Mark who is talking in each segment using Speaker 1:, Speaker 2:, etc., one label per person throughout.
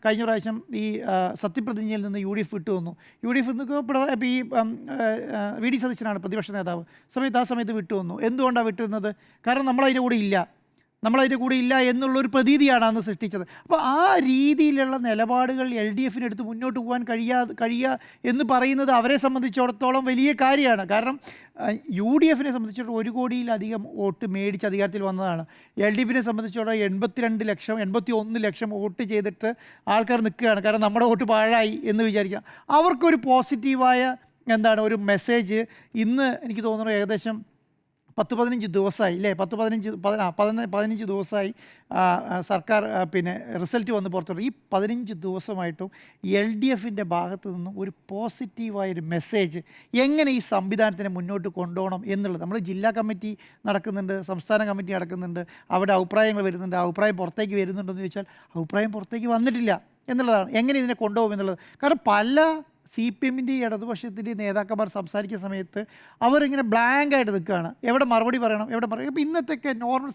Speaker 1: കഴിഞ്ഞ പ്രാവശ്യം ഈ സത്യപ്രതിജ്ഞയിൽ നിന്ന് UDF വിട്ടു വന്നു. UDF ഇപ്പോൾ ഈ VD സതീശനാണ് പ്രതിപക്ഷ നേതാവ്. ആ സമയത്ത് വിട്ടു വന്നു. എന്തുകൊണ്ടാണ് വിട്ടുവന്നത്? കാരണം നമ്മളതിൻ്റെ കൂടെ ഇല്ല, നമ്മളതിൻ്റെ കൂടെ ഇല്ല എന്നുള്ളൊരു പ്രതീതിയാണ് അന്ന് സൃഷ്ടിച്ചത്. അപ്പോൾ ആ രീതിയിലുള്ള നിലപാടുകൾ LDFന് എടുത്ത് മുന്നോട്ട് പോകാൻ കഴിയുക എന്ന് പറയുന്നത് അവരെ സംബന്ധിച്ചിടത്തോളം വലിയ കാര്യമാണ്. കാരണം UDFനെ സംബന്ധിച്ചിടത്തോളം 1 കോടിയിലധികം വോട്ട് മേടിച്ച് അധികാരത്തിൽ വന്നതാണ്. LDFനെ സംബന്ധിച്ചിടത്തോളം 81 ലക്ഷം വോട്ട് ചെയ്തിട്ട് ആൾക്കാർ നിൽക്കുകയാണ്. കാരണം നമ്മുടെ വോട്ട് പാഴായി എന്ന് വിചാരിക്കുക. അവർക്കൊരു പോസിറ്റീവായ ഒരു മെസ്സേജ് ഇന്ന് എനിക്ക് തോന്നുന്നു ഏകദേശം 10-15 ദിവസമായി അല്ലേ, 15 ദിവസമായി സർക്കാർ റിസൾട്ട് വന്ന് പുറത്തു. ഈ 15 ദിവസമായിട്ടും LDFൻ്റെ ഭാഗത്തു നിന്നും ഒരു പോസിറ്റീവായൊരു മെസ്സേജ് എങ്ങനെ ഈ സംവിധാനത്തിനെ മുന്നോട്ട് കൊണ്ടുപോകണം എന്നുള്ളത്. നമ്മൾ ജില്ലാ കമ്മിറ്റി നടക്കുന്നുണ്ട്, സംസ്ഥാന കമ്മിറ്റി നടക്കുന്നുണ്ട്, അവിടെ അഭിപ്രായങ്ങൾ വരുന്നുണ്ട്. അഭിപ്രായം പുറത്തേക്ക് വരുന്നുണ്ടെന്ന് ചോദിച്ചാൽ അഭിപ്രായം പുറത്തേക്ക് വന്നിട്ടില്ല എന്നുള്ളതാണ്. എങ്ങനെ ഇതിനെ കൊണ്ടുപോകും എന്നുള്ളത്. കാരണം പല CPMൻ്റെയും ഇടതുപക്ഷത്തിൻ്റെയും നേതാക്കന്മാർ സംസാരിക്കുന്ന സമയത്ത് അവരിങ്ങനെ ബ്ലാങ്കായിട്ട് നിൽക്കുകയാണ്. എവിടെ മറുപടി പറയണം, എവിടെ പറയണം. ഇപ്പോൾ ഇന്നത്തെയൊക്കെ നോർമൽ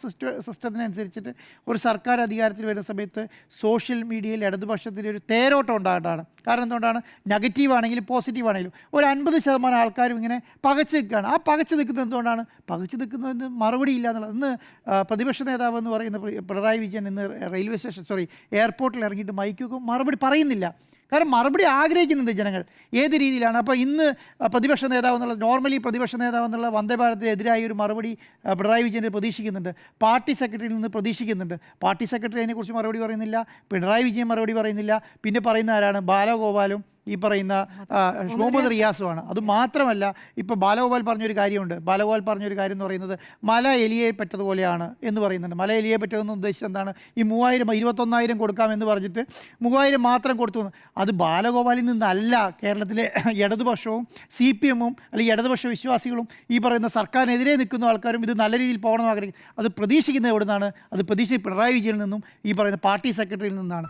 Speaker 1: സിസ്റ്റത്തിനനുസരിച്ചിട്ട് ഒരു സർക്കാർ അധികാരത്തിൽ വരുന്ന സമയത്ത് സോഷ്യൽ മീഡിയയിൽ ഇടതുപക്ഷത്തിൻ്റെ ഒരു തേരോട്ടം ഉണ്ടാകട്ടാണ്. കാരണം എന്തുകൊണ്ടാണ്? നെഗറ്റീവാണെങ്കിലും പോസിറ്റീവാണെങ്കിലും ഒരു 50% ആൾക്കാരും ഇങ്ങനെ പകച്ച് നിൽക്കുകയാണ്. ആ പകച്ച് നിൽക്കുന്നത് എന്തുകൊണ്ടാണ്? പകച്ച് നിൽക്കുന്നതിന് മറുപടി ഇല്ല എന്നുള്ളത്. ഇന്ന് പ്രതിപക്ഷ നേതാവ് എന്ന് പറയുന്ന പിണറായി വിജയൻ ഇന്ന് എയർപോർട്ടിൽ ഇറങ്ങിയിട്ട് മൈക്കൊക്കെ മറുപടി പറയുന്നില്ല. കാരണം മറുപടി ആഗ്രഹിക്കുന്നുണ്ട് ജനങ്ങൾ ഏത് രീതിയിലാണ്. അപ്പോൾ ഇന്ന് പ്രതിപക്ഷ നേതാവ് എന്നുള്ള പ്രതിപക്ഷ നേതാവ് എന്നുള്ള വന്ദേ ഭാരതിനെതിരായ ഒരു മറുപടി പിണറായി വിജയന് പ്രതീക്ഷിക്കുന്നുണ്ട്. പാർട്ടി സെക്രട്ടറിയിൽ നിന്ന് പ്രതീക്ഷിക്കുന്നുണ്ട്. പാർട്ടി സെക്രട്ടറി അതിനെക്കുറിച്ച് മറുപടി പറയുന്നില്ല, പിണറായി വിജയൻ മറുപടി പറയുന്നില്ല. പിന്നെ പറയുന്ന ആരാണ്? ബാലഗോപാലും ഈ പറയുന്ന മുഹമ്മദ് റിയാസുമാണ്. അതുമാത്രമല്ല, ഇപ്പോൾ ബാലഗോപാൽ പറഞ്ഞൊരു കാര്യമുണ്ട്. ബാലഗോപാൽ പറഞ്ഞൊരു കാര്യം എന്ന് പറയുന്നത് മല എലിയെ പറ്റതുപോലെയാണ് എന്ന് പറയുന്നുണ്ട്. മല എലിയെ പറ്റതെന്ന് ഉദ്ദേശിച്ചത് എന്താണ്? ഈ 21,000 കൊടുക്കാമെന്ന് പറഞ്ഞിട്ട് 3,000 മാത്രം കൊടുത്തു. അത് ബാലഗോപാലിൽ നിന്നല്ല. കേരളത്തിലെ ഇടതുപക്ഷവും CPMഉം അല്ലെങ്കിൽ ഇടതുപക്ഷ വിശ്വാസികളും ഈ പറയുന്ന സർക്കാരിനെതിരെ നിൽക്കുന്ന ആൾക്കാരും ഇത് നല്ല രീതിയിൽ പോകണമെന്ന് ആഗ്രഹിക്കും. അത് പ്രതീക്ഷിക്കുന്നത് എവിടെ നിന്നാണ്? അത് പിണറായി വിജയനിൽ നിന്നും ഈ പറയുന്ന പാർട്ടി സെക്രട്ടറിയിൽ നിന്നാണ്.